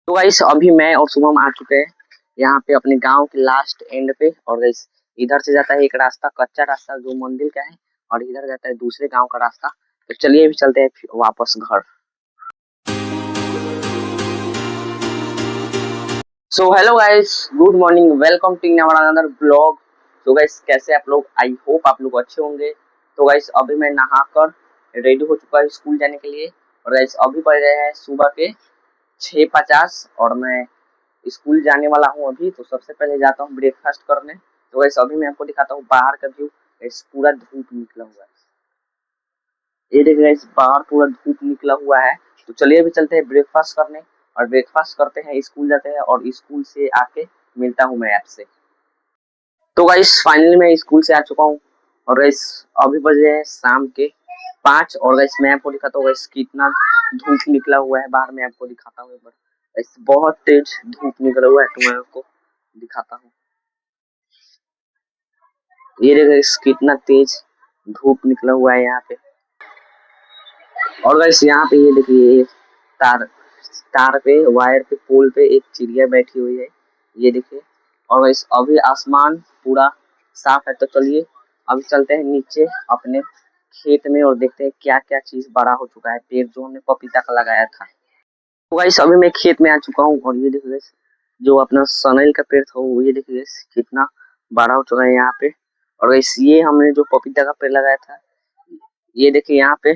तो गाइस अभी मैं और शुभम आ चुके हैं यहाँ पे अपने गांव के लास्ट एंड पे। और गाइस इधर से जाता है एक रास्ता, कच्चा रास्ता जो मंदिर का है, और इधर जाता है दूसरे गांव का रास्ता। तो चलिए अभी चलते हैं वापस घर। So hello guys, good morning, welcome to our another blog. तो गाइस कैसे आप लोग, आई होप आप लोग अच्छे होंगे। तो गाइस अभी मैं नहाकर रेडी हो चुका है स्कूल जाने के लिए। और गाइस अभी बज रहे हैं सुबह के 6:50 और मैं स्कूल जाने वाला हूँ अभी। तो सबसे पहले जाता हूँ ब्रेकफास्ट करने। तो वैसे अभी मैं आपको दिखाता हूँ बाहर का व्यू। पूरा धूप निकला हुआ है, ये देखिए गाइस, बाहर पूरा धूप निकला हुआ है। तो चलिए अभी चलते हैं ब्रेकफास्ट करने, और ब्रेकफास्ट करते हैं स्कूल जाते हैं, और स्कूल से आके मिलता हूँ मैं आपसे। तो गाइस फाइनली मैं स्कूल से आ चुका हूँ। और गाइस अभी बजे हैं शाम के 5। और गाइस मैं आपको दिखाता हूँ गाइस कितना धूप निकला हुआ है बाहर। मैं आपको दिखाता हूँ एक बार, गाइस बहुत तेज धूप निकला हुआ है। तो मैं आपको दिखाता हूँ, ये देखो गाइस कितना तेज धूप निकला हुआ है यहाँ पे। और गाइस यहाँ पे ये देखिए तार तार पे, वायर पे, पोल पे एक चिड़िया बैठी हुई है, ये देखिए। और गाइस अभी आसमान पूरा साफ है। तो चलिए अभी चलते हैं नीचे अपने खेत में और देखते हैं क्या क्या चीज बड़ा हो चुका है। पेड़ जो हमने पपीता का लगाया था। तो गाइस अभी मैं खेत में आ चुका हूँ, और ये देखिए गाइस जो अपना सनैल का पेड़ था वो, ये देखिए गाइस कितना बड़ा हो चुका है यहाँ पे। और गाइस ये हमने जो पपीता का पेड़ लगाया था, ये देखिए यहाँ पे।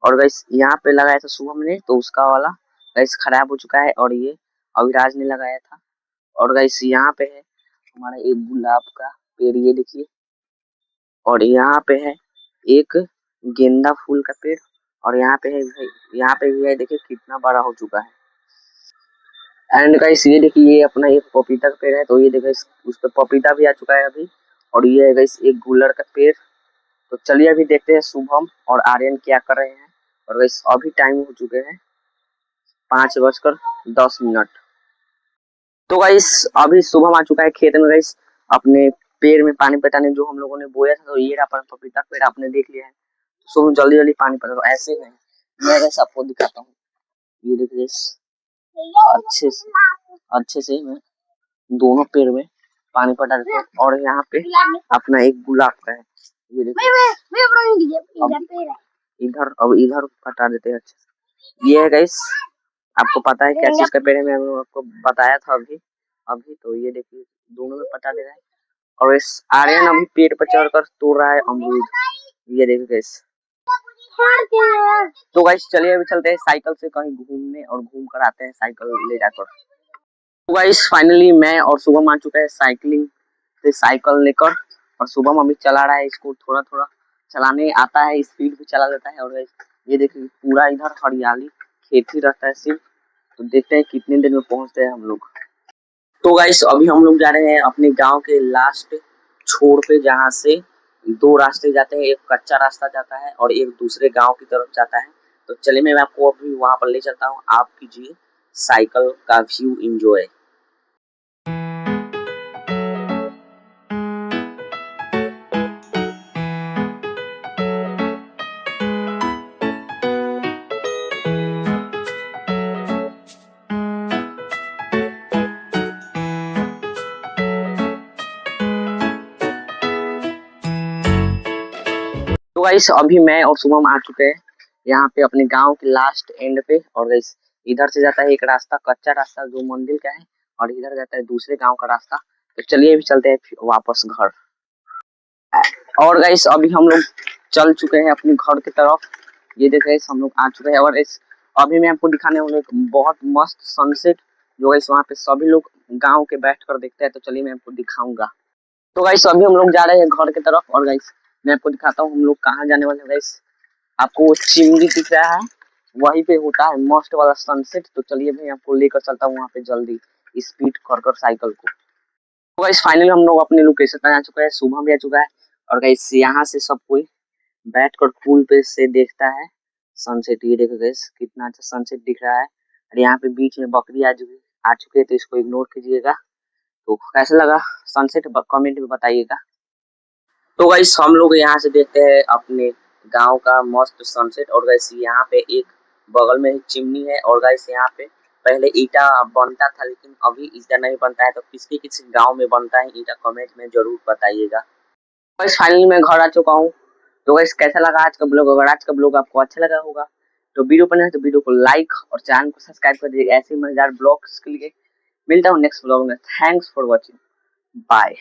और गाइस यहाँ पे लगाया था शुभम ने, तो उसका वाला गाइस खराब हो चुका है, और ये अविराज ने लगाया था। और गाइस यहाँ पे है हमारा एक गुलाब का पेड़, ये देखिए। और यहाँ पे है एक गेंदा फूल का पेड़, और यहाँ पे है भाई, यहाँ पे भी है, देखिए कितना बड़ा हो चुका है। एंड गाइस ये देखिए ये अपना एक पपीता का पेड़ है, तो ये देखिए उस पे पपीता भी आ चुका है अभी। और ये है गाइस एक गुलर का पेड़। तो चलिए अभी देखते हैं शुभम और आर्यन क्या कर रहे हैं। और गाइस अभी टाइम हो चुके हैं 5:10। तो गाइस अभी शुभम आ चुका है खेत में गाइस, अपने पेड़ में पानी पटाने जो हम लोगों ने बोया था। तो ये रहा अपना पपीता पेड़, आपने देख लिया है। तो शुभम जल्दी जल्दी पानी पटा दो, ऐसे नहीं, मैं गाइस आपको दिखाता हूँ। ये देखिए गाइस अच्छे से मैं दोनों पेड़ में पानी पटा देता हूँ। और यहाँ पे अपना एक गुलाब का है, ये देखिए। अब इधर पटा देते हैं अच्छे से। ये है गाइस, आपको पता है क्या चीज का पेड़ है, मैं आपको बताया था अभी अभी। तो ये देखिए दोनों में पटा दे रहा है। और इस आर्यन अभी पेड़ पर चढ़कर तोड़ रहा है अमरूद, ये देखिए गाइस। तो गाइस चलिए अभी चलते हैं साइकिल से कहीं घूमने, और घूम कर आते हैं साइकिल ले जाकर। तो गाइस फाइनली मैं और शुभम आ चुका है साइकिलिंग से, साइकिल लेकर। और शुभम अभी चला रहा है इसको, थोड़ा थोड़ा चलाने आता है, स्पीड भी चला लेता है। और गाइस ये देखिए पूरा इधर हरियाली खेती रहता है सिर्फ। तो देखते हैं कितने देर में पहुंचते हैं हम लोग। तो गाइस अभी हम लोग जा रहे हैं अपने गांव के लास्ट छोर पे, जहां से दो रास्ते जाते हैं, एक कच्चा रास्ता जाता है और एक दूसरे गांव की तरफ जाता है। तो चलिए मैं आपको अभी वहां पर ले चलता हूँ, आप कीजिए साइकिल का व्यू एंजॉय। तो गाइस अभी मैं और शुभम आ चुके हैं यहाँ पे अपने गांव के लास्ट एंड पे। और गाइस इधर से जाता है एक रास्ता, कच्चा रास्ता जो मंदिर का है, और इधर जाता है दूसरे गांव का रास्ता। तो चलिए अभी चलते हैं वापस घर। और गाइस अभी हम लोग चल चुके हैं अपने घर की तरफ, ये देख गाइस हम लोग आ चुके हैं। और इस अभी मैं आपको दिखाने वाला एक बहुत मस्त सनसेट, जो गाइस वहाँ पे सभी लोग गांव के बैठ कर देखते हैं। तो चलिए मैं आपको दिखाऊंगा। तो गाइस अभी हम लोग जा रहे हैं घर की तरफ, और गाइस मैं आपको दिखाता हूँ हम लोग कहाँ जाने वाले हैं। गाइस आपको वो चिमनी दिख रहा है, वहीं पे होता है मस्त वाला सनसेट। तो चलिए मैं आपको लेकर चलता हूँ वहाँ पे जल्दी, स्पीड कर कर साइकिल को। तो गाइस फाइनली हम लोग अपने लोकेशन पर आ चुका है, सुबह भी आ चुका है। और गाइस यहाँ से सब कोई बैठ कर पुल पे से देखता है सनसेट। ये देखो गाइस कितना अच्छा सनसेट दिख रहा है। और यहाँ पे बीच में बकरी आ चुकी है, तो इसको इग्नोर कीजिएगा। तो कैसे लगा सनसेट कमेंट में बताइएगा। तो गाइस हम लोग यहाँ से देखते हैं अपने गांव का मस्त सनसेट। और गाइस यहाँ पे एक बगल में ही चिमनी है, और गाइस यहाँ पे पहले ईटा बनता था लेकिन अभी ईटा नहीं बनता है, तो किसी किसी गांव में बनता है ईटा, कमेंट में जरूर बताइएगा। बस फाइनली मैं घर आ चुका हूँ। तो गाइस कैसा लगा आज का ब्लॉग? अगर आज का ब्लॉग आपको अच्छा लगा होगा तो वीडियो पर है तो वीडियो को लाइक और चैनल को सब्सक्राइब कर दीजिएगा ऐसे ही मजेदार ब्लॉग्स के लिए। मिलता हूँ नेक्स्ट ब्लॉग में। Thanks for watching, bye.